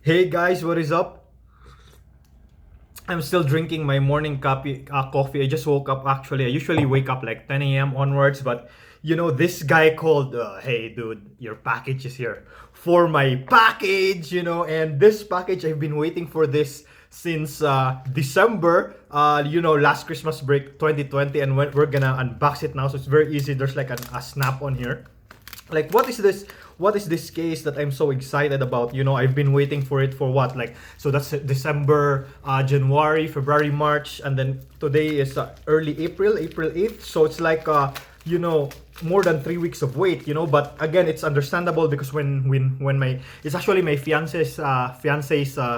Hey guys, what is up? I'm still drinking my morning coffee. I just woke up actually. I usually wake up like 10 a.m. onwards, but this guy called, hey dude, your package is here. For my package, and this package, I've been waiting for this since December, last Christmas break 2020, and we're gonna unbox it now. So it's very easy. There's like a snap on here. Like, what is this case that I'm so excited about? I've been waiting for it for what, like, so that's December, January, February, March, and then today is early April 8th. So it's like more than 3 weeks of wait. But again, it's understandable because when my it's actually my fiance's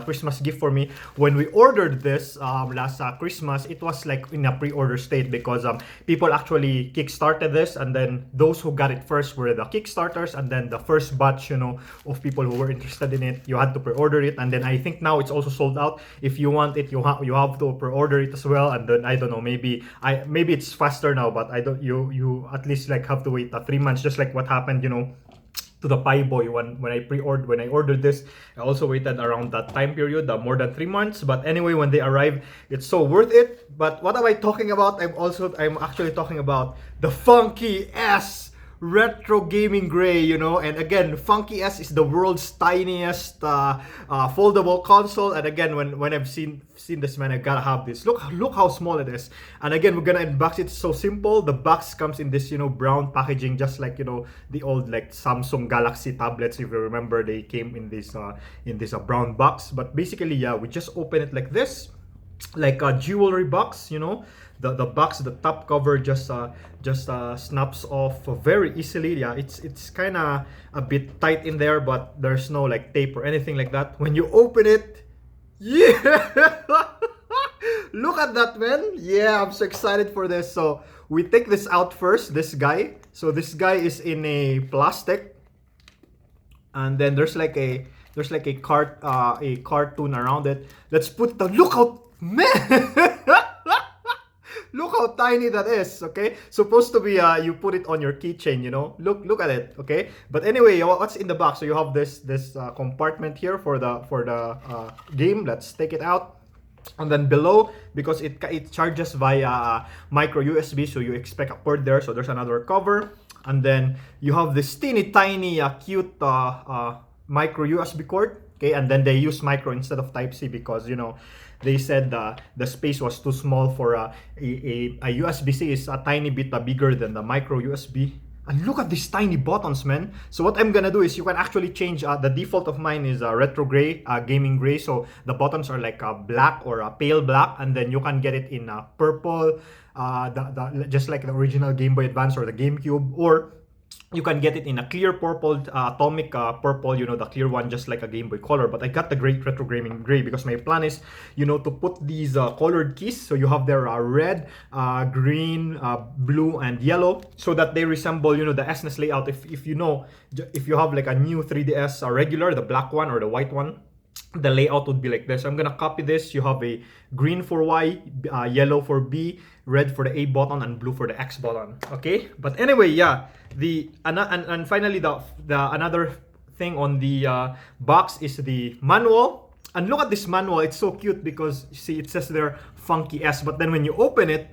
Christmas gift for me. When we ordered this last Christmas, it was like in a pre-order state because people actually kickstarted this, and then those who got it first were the kickstarters, and then the first batch of people who were interested in it, you had to pre-order it. And then I think now it's also sold out. If you want it, you have to pre-order it as well. And then I don't know, maybe it's faster now, but I don't you at least like have to wait 3 months, just like what happened to the Pie Boy when I ordered this. I also waited around that time period, more than 3 months. But anyway, when they arrive, it's so worth it. But what am I talking about? I'm actually talking about the FunKey S retro gaming gray. And again, FunKey S is the world's tiniest foldable console. And again, when I've seen this, man, I gotta have this. Look how small it is. And again, we're gonna unbox it. It's so simple. The box comes in this brown packaging, just like the old like Samsung Galaxy tablets. If you remember, they came in this brown box. But basically, yeah, we just open it like this, like a jewelry box. The box, the top cover just snaps off very easily. Yeah, it's kind of a bit tight in there, but there's no like tape or anything like that. When you open it, yeah, look at that, man. Yeah, I'm so excited for this. So we take this out first, this guy. So this guy is in a plastic, and then there's like a cartoon around it. Let's put the look out, man. Look how tiny that is. Okay, supposed to be you put it on your keychain. Look at it. Okay, but anyway, what's in the box? So you have this compartment here for the game. Let's take it out. And then below, because it charges via micro USB, so you expect a port there. So there's another cover, and then you have this teeny tiny cute micro USB cord. Okay, and then they use micro instead of Type C because they said the space was too small for a USB-C is a tiny bit bigger than the micro USB. And look at these tiny buttons, man. So what I'm gonna do is you can actually change. The default of mine is retro gray, gaming gray. So the buttons are like black or a pale black, and then you can get it in purple, just like the original Game Boy Advance or the GameCube, or you can get it in a clear purple, atomic purple, the clear one, just like a Game Boy Color. But I got the great retro gaming gray because my plan is, to put these colored keys. So you have their red, green, blue, and yellow, so that they resemble, the SNES layout. If you have like a new 3DS regular, the black one or the white one, the layout would be like this. I'm gonna copy this. You have a green for Y, yellow for B, red for the A button, and blue for the X button. Okay, but anyway, yeah, and finally the another thing on the box is the manual. And look at this manual. It's so cute because see, it says there FunKey S, but then when you open it,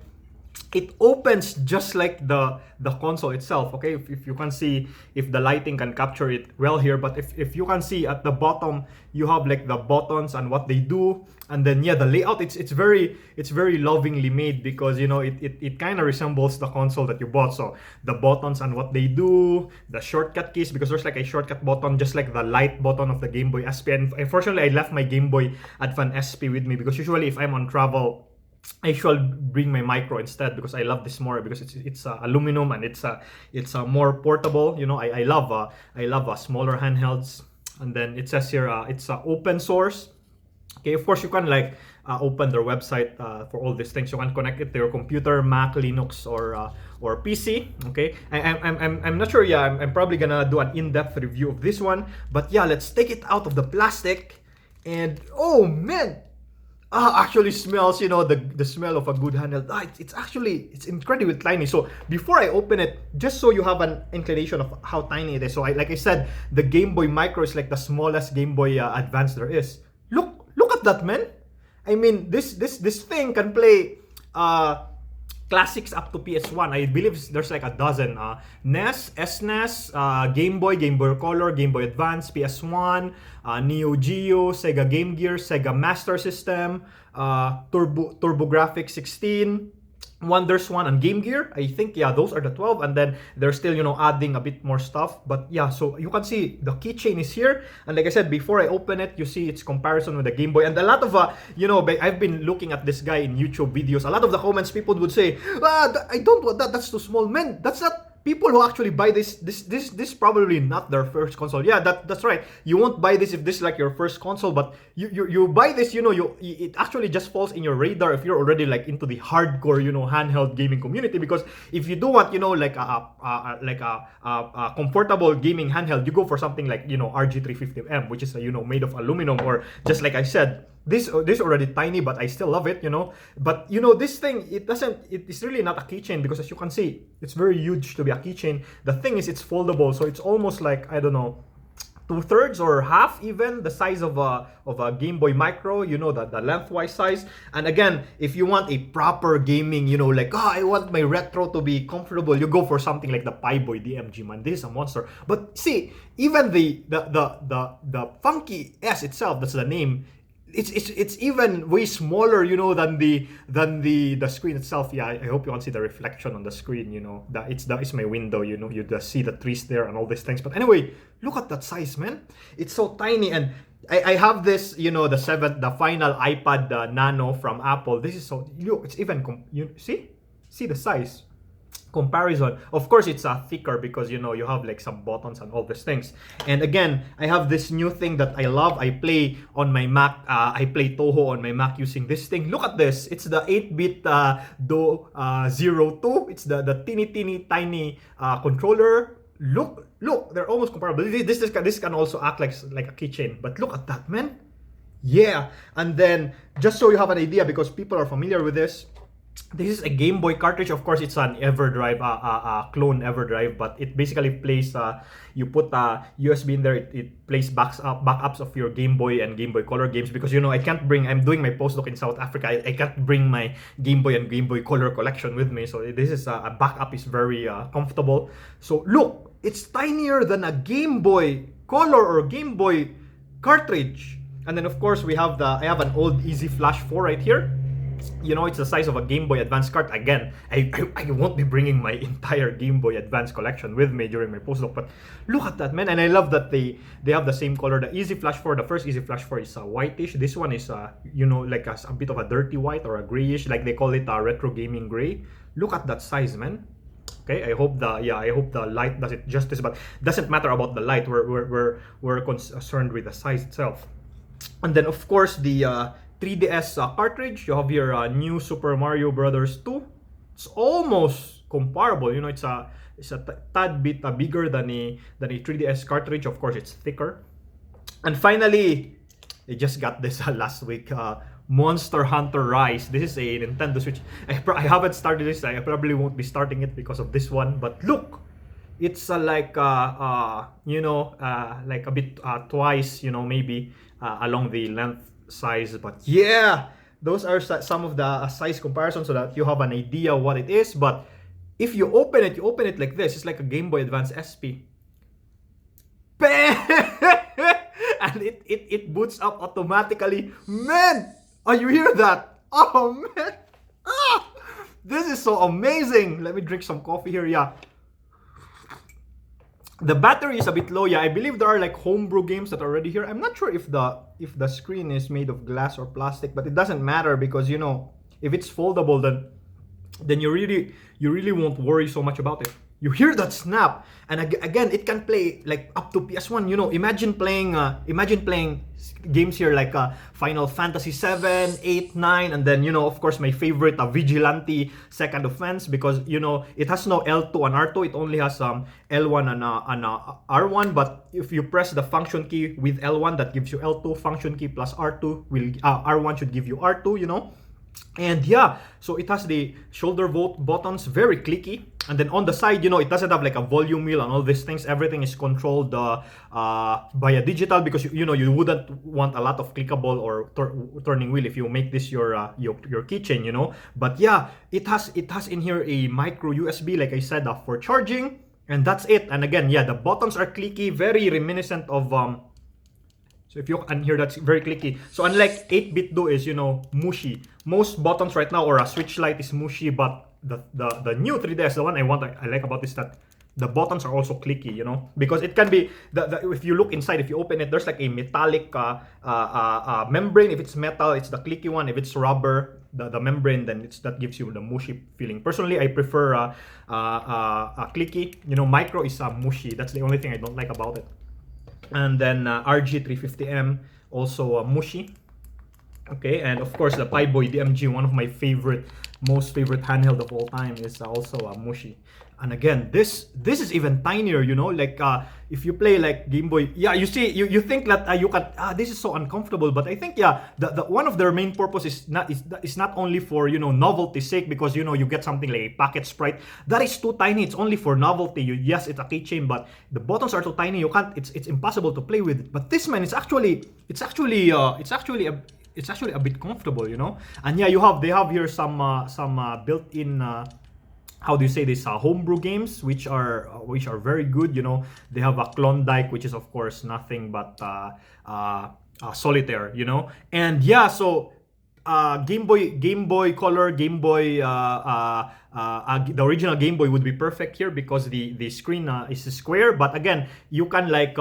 it opens just like the console itself. Okay, if you can see, if the lighting can capture it well here, but if you can see at the bottom, you have like the buttons and what they do. And then yeah, the layout, it's very lovingly made because it kind of resembles the console that you bought. So the buttons and what they do, the shortcut keys, because there's like a shortcut button just like the light button of the Game Boy SP. And unfortunately, I left my Game Boy Advance SP with me because usually if I'm on travel, I should bring my micro instead because I love this more because it's aluminum and it's more portable. I love smaller handhelds. And then it says here it's open source. Okay, of course you can like open their website for all these things. You can connect it to your computer, Mac, Linux, or PC. Okay, I'm not sure. Yeah, I'm probably gonna do an in-depth review of this one. But yeah, let's take it out of the plastic. And oh man, actually smells, the smell of a good handheld. It's actually, it's incredibly tiny. So before I open it, just so you have an inclination of how tiny it is. So like I said, the Game Boy Micro is like the smallest Game Boy Advance there is. Look at that, man. I mean, this thing can play classics up to PS1. I believe there's like a dozen. NES, SNES, Game Boy Color, Game Boy Advance, PS1, Neo Geo, Sega Game Gear, Sega Master System, TurboGrafx 16, Wonders 1 and Game Gear. I think, yeah, those are the 12. And then they're still, adding a bit more stuff. But yeah, so you can see the keychain is here. And like I said, before I open it, you see its comparison with the Game Boy. And a lot of, I've been looking at this guy in YouTube videos. A lot of the comments, people would say, I don't want that. That's too small. Man, that's not... People who actually buy this probably not their first console. Yeah, that's right. You won't buy this if this is like your first console, but you buy this, it actually just falls in your radar if you're already like into the hardcore, handheld gaming community. Because if you do want, like a comfortable gaming handheld, you go for something like, RG350M, which is made of aluminum, or just like I said, this already tiny, but I still love it, But this thing, it's really not a keychain, because as you can see, it's very huge to be a keychain. The thing is, it's foldable, so it's almost like, I don't know, 2/3 or half even the size of a Game Boy Micro, the lengthwise size. And again, if you want a proper gaming, like, I want my retro to be comfortable, you go for something like the Boy DMG, man. This is a monster. But see, even the FunKey S itself, that's the name, it's even way smaller, than the screen itself. Yeah, I hope you can see the reflection on the screen. It's my window. You just see the trees there and all these things. But anyway, look at that size, man. It's so tiny. And I have this, the final iPad Nano from Apple. This is so, look, it's even see the size. Comparison, of course, it's thicker because you have like some buttons and all these things. And again, I have this new thing that I love. I play on my Mac. I play Toho on my Mac using this thing. Look at this. It's the 8-bit Do02. It's the teeny tiny controller. Look, they're almost comparable. This can also act like a keychain. But look at that, man. Yeah. And then just so you have an idea, because people are familiar with this is a Game Boy cartridge. Of course, it's an EverDrive, clone EverDrive, but it basically plays, you put a USB in there, it plays backups of your Game Boy and Game Boy Color games, because, I'm doing my postdoc in South Africa, I can't bring my Game Boy and Game Boy Color collection with me, so this is a backup is very comfortable. So look, it's tinier than a Game Boy Color or Game Boy cartridge. And then of course I have an old Easy Flash 4 right here. It's the size of a Game Boy Advance cart. Again, I won't be bringing my entire Game Boy Advance collection with me during my postdoc, but look at that, man. And I love that they have the same color. The Easy Flash 4, the first Easy Flash 4 is whitish. This one is like a bit of a dirty white or a grayish, like they call it retro gaming gray. Look at that size, man. Okay, I hope the light does it justice, but doesn't matter about the light. We're concerned with the size itself. And then of course the 3DS cartridge. You have your new Super Mario Brothers 2. It's almost comparable. It's a tad bit bigger than a 3DS cartridge. Of course, it's thicker. And finally, I just got this last week. Monster Hunter Rise. This is a Nintendo Switch. I haven't started this. I probably won't be starting it because of this one. But look, it's like a bit twice, maybe along the length size. But yeah, those are some of the size comparisons so that you have an idea what it is. But if you open it like this, it's like a Game Boy Advance SP. And it boots up automatically. Man, oh, you hear that? Oh man, this is so amazing. Let me drink some coffee here. Yeah, the battery is a bit low. Yeah, I believe there are like homebrew games that are already here. I'm not sure if the screen is made of glass or plastic, but it doesn't matter because if it's foldable, then you really won't worry so much about it. you hear that snap, and again, it can play like up to PS1. You know, imagine playing games here like Final Fantasy 7, 8, 9, and then, you know, of course, my favorite, Vigilante Second Offense, because, you know, it has no L2 and R2. It only has L1 and R1. But if you press the function key with L1, that gives you L2. Function key plus R2 will R1 should give you R2. You know. And yeah, so it has the shoulder buttons, very clicky. And then on the side, you know, it doesn't have like a volume wheel and all these things. Everything is controlled by a digital, because you know, you wouldn't want a lot of clickable or turning wheel if you make this your keychain, you know. But yeah, it has in here a micro USB, like I said, for charging, and that's it. And again, yeah, the buttons are clicky, very reminiscent of so if you can hear, that's very clicky. So unlike 8-bit do is, you know, mushy. Most buttons right now or a switch light is mushy, but the new 3DS, the one I like about this, that the buttons are also clicky, you know, because it can be if you look inside, if you open it, there's like a metallic membrane. If it's metal, it's the clicky one. If it's rubber, the membrane, then that gives you the mushy feeling. Personally, I prefer clicky. You know, micro is mushy. That's the only thing I don't like about it. And then RG350M, also mushy. Okay, and of course the Pieboy DMG, one of my most favorite handheld of all time, is also mushy. And again, this is even tinier, you know, like if you play like Game Boy, yeah, you see, you think that you can, this is so uncomfortable, but I think, yeah, the one of their main purpose is not only for, you know, novelty's sake, because, you know, you get something like a packet sprite that is too tiny. It's only for novelty. Yes, it's a keychain, but the buttons are too tiny. You can't. It's impossible to play with. But this, man, it's actually a bit comfortable, you know. And yeah, they have here some built-in how do you say this, homebrew games, which are very good, you know. They have a Klondike, which is of course nothing but solitaire, you know. And yeah, so Game Boy Color, Game Boy, the original Game Boy would be perfect here, because the screen is square. But again, you can like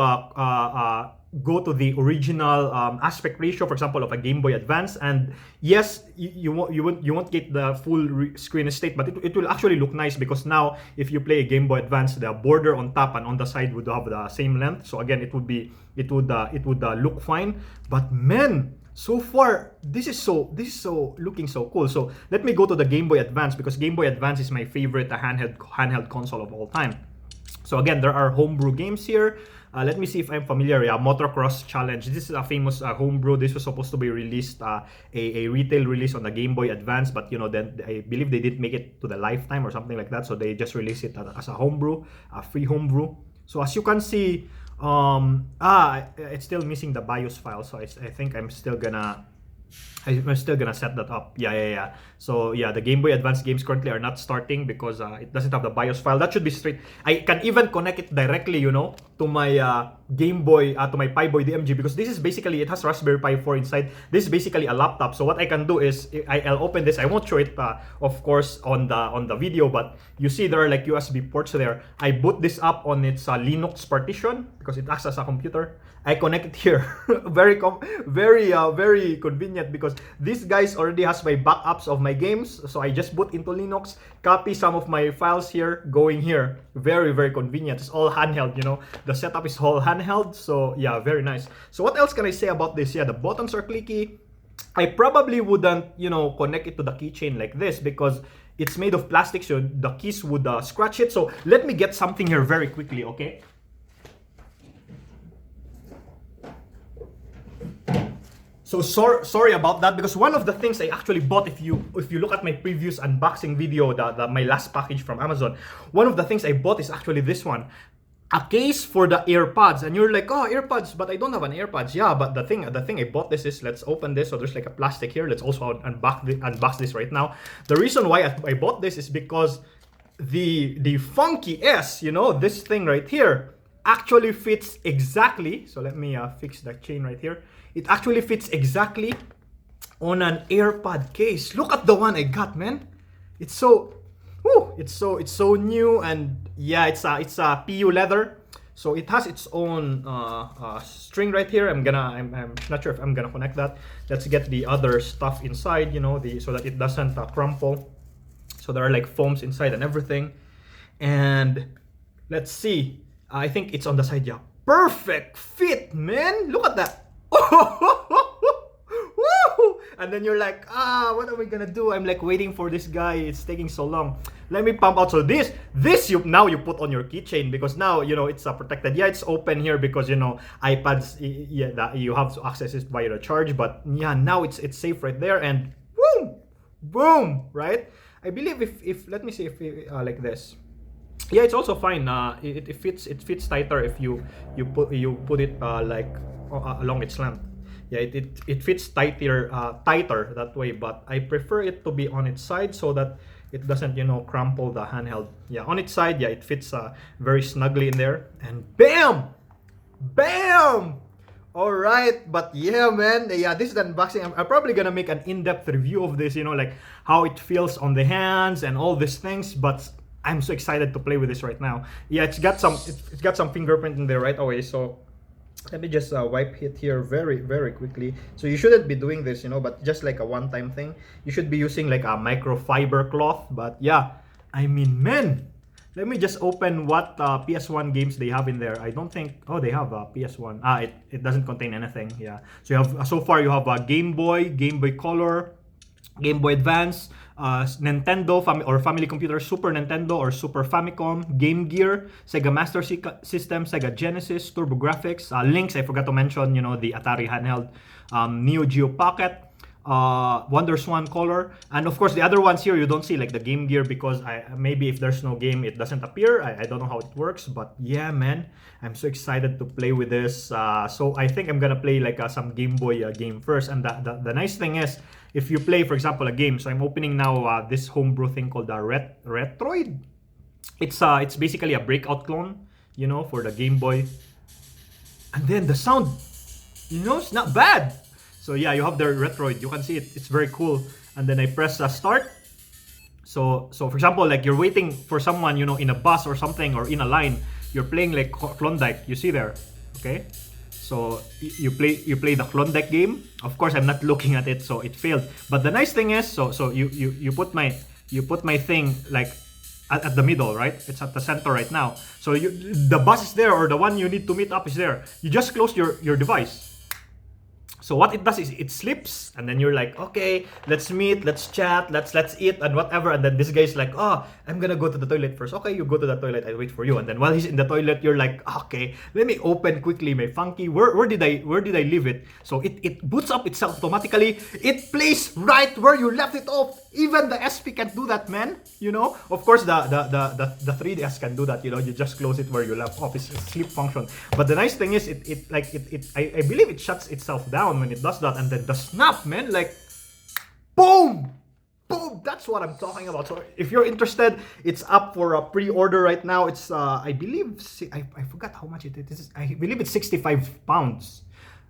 go to the original aspect ratio, for example, of a Game Boy Advance, and yes, you won't get the full screen state, but it will actually look nice, because now if you play a Game Boy Advance, the border on top and on the side would have the same length. So again, it would look fine. But man, so far this is looking so cool. So let me go to the Game Boy Advance, because Game Boy Advance is my favorite handheld console of all time. So again, there are homebrew games here. Let me see if I'm familiar. Yeah, Motocross Challenge. This is a famous homebrew. This was supposed to be released, a retail release on the Game Boy Advance, but you know, then I believe they didn't make it to the lifetime or something like that. So they just released it as a homebrew, a free homebrew. So as you can see, it's still missing the BIOS file. So I think I'm still gonna set that up. Yeah. So yeah, the Game Boy Advance games currently are not starting because it doesn't have the BIOS file. That should be straight. I can even connect it directly, you know, to my Game Boy, to my Pieboy DMG, because this is basically, it has Raspberry Pi 4 inside. This is basically a laptop. So what I can do is I'll open this. I won't show it, of course, on the video, but you see there are like USB ports there. I boot this up on its Linux partition because it acts as a computer. I connect it here. very convenient, because this guys already has my backups of my games. So I just boot into Linux, copy some of my files here, going here. Very convenient. It's all handheld, you know. The setup is all handheld. So yeah, very nice. So what else can I say about this? Yeah, the buttons are clicky. I probably wouldn't, you know, connect it to the keychain like this, because it's made of plastic, so the keys would scratch it. So let me get something here very quickly, okay? So sorry about that, because one of the things I actually bought, if you look at my previous unboxing video, my last package from Amazon, one of the things I bought is actually this one, a case for the AirPods. And you're like, oh, AirPods, but I don't have an AirPods. Yeah, but the thing I bought this is, let's open this. So there's like a plastic here. Let's also unbox this right now. The reason why I bought this is because the FunKey S, you know, this thing right here, actually fits exactly. So let me fix that chain right here. It actually fits exactly on an AirPod case. Look at the one I got, man. It's so new, and yeah, it's a PU leather. So it has its own string right here. I'm not sure if I'm gonna connect that. Let's get the other stuff inside, you know, so that it doesn't crumple. So there are like foams inside and everything. And let's see. I think it's on the side. Yeah, perfect fit, man. Look at that. Woo! And then you're like, what are we gonna do? I'm like waiting for this guy. It's taking so long. Let me pump out. So this you now you put on your keychain, because now it's protected. Yeah, it's open here because iPads, you have to access it via the charge. But yeah, now it's safe right there, and boom, boom, right? I believe if let me see if like this. Yeah, it's also fine. It fits tighter if you put it like along its length. Yeah, it fits tighter that way. But I prefer it to be on its side so that it doesn't crumple the handheld. Yeah, on its side, yeah, it fits very snugly in there. And bam, bam. All right, but yeah, man, yeah, this is the unboxing. I'm probably gonna make an in-depth review of this, like how it feels on the hands and all these things. But I'm so excited to play with this right now. Yeah, it's got some fingerprint in there right away. So let me just wipe it here very, very quickly. So you shouldn't be doing this, but just like a one-time thing. You should be using like a microfiber cloth. But yeah, I mean, man, let me just open what PS1 games they have in there. I don't think, oh, they have PS1. It doesn't contain anything. Yeah. So you have so far you have a Game Boy Color, Game Boy Advance, Nintendo Family Computer, Super Nintendo or Super Famicom, Game Gear, Sega Master System, Sega Genesis, TurboGrafx, Lynx, I forgot to mention, the Atari handheld, Neo Geo Pocket, WonderSwan Color, and of course the other ones here you don't see, like the Game Gear, because maybe if there's no game it doesn't appear. I don't know how it works, but yeah, man, I'm so excited to play with this. So I think I'm gonna play like some Game Boy game first. And the nice thing is, if you play, for example, a game, so I'm opening now this homebrew thing called Retroid. It's basically a breakout clone, for the Game Boy. And then the sound, it's not bad. So yeah, you have the Retroid. You can see it. It's very cool. And then I press start. So for example, like you're waiting for someone, in a bus or something, or in a line. You're playing like Klondike. You see there, okay? So you play the Klondike game. Of course, I'm not looking at it, so it failed. But the nice thing is, so you put my thing like at the middle, right? It's at the center right now. So the bus is there, or the one you need to meet up is there. You just close your device. So what it does is it slips, and then you're like, okay, let's meet, let's chat, let's eat and whatever. And then this guy's like, oh, I'm gonna go to the toilet first. Okay, you go to the toilet, I wait for you. And then while he's in the toilet, you're like, okay, let me open quickly my FunKey. Where did I leave it? So it boots up itself automatically. It plays right where you left it off. Even the SP can't do that, man. Of course the 3DS can do that. You just close it where you left off. It's a sleep function. But the nice thing is I believe it shuts itself down when it does that. And then the snap, man, like boom, boom. That's what I'm talking about. So if you're interested, it's up for a pre-order right now. It's I believe I forgot how much it is. I believe it's 65 pounds.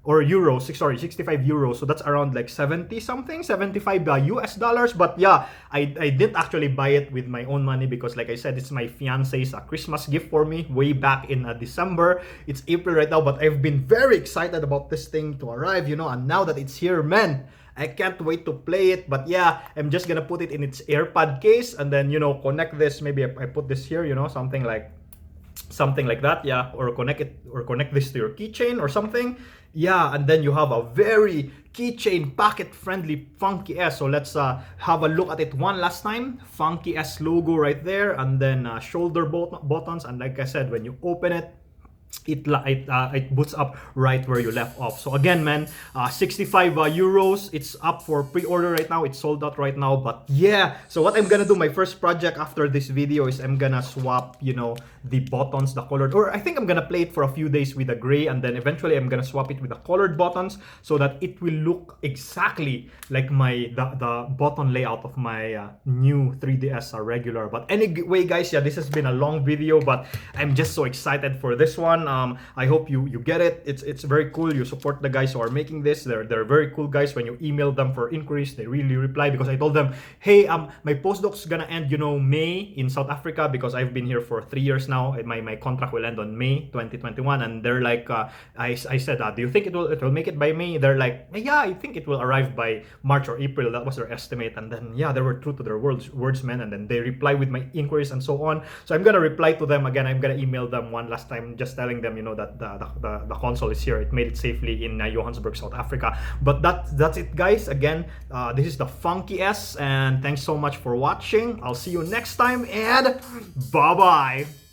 Or euros, 65 euros. So that's around like 70 something, 75 US dollars. But yeah, I didn't actually buy it with my own money, because like I said, it's my fiance's Christmas gift for me way back in December. It's April right now, but I've been very excited about this thing to arrive, and now that it's here, man, I can't wait to play it. But yeah, I'm just gonna put it in its AirPod case, and then connect this. Maybe I put this here, something like that, yeah, or connect this to your keychain or something. Yeah, and then you have a very keychain pocket friendly FunKey S. So let's have a look at it one last time. FunKey S logo right there, and then shoulder buttons. And like I said, when you open it, it boots up right where you left off. So again, man, 65 euros. It's up for pre-order right now. It's sold out right now. But yeah, so what I'm gonna do, my first project after this video, is I'm gonna swap the buttons, the colored, or I think I'm gonna play it for a few days with the gray, and then eventually I'm gonna swap it with the colored buttons, so that it will look exactly like the button layout of my new 3DS regular. But anyway, guys, yeah, this has been a long video, but I'm just so excited for this one. man. I hope you get it. It's very cool. You support the guys who are making this. They're very cool guys. When you email them for inquiries, they really reply, because I told them, hey, my postdoc's gonna end, May in South Africa, because I've been here for 3 years now. My contract will end on May 2021, and they're like, I said, do you think it will make it by May? They're like, yeah, I think it will arrive by March or April. That was their estimate. And then yeah, they were true to their words, man. And then they reply with my inquiries and so on. So I'm gonna reply to them again. I'm gonna email them one last time, just telling them, that the console is here. It made it safely in Johannesburg, South Africa. But that's it, guys. Again, this is the FunKey S, and thanks so much for watching. I'll see you next time, and bye bye.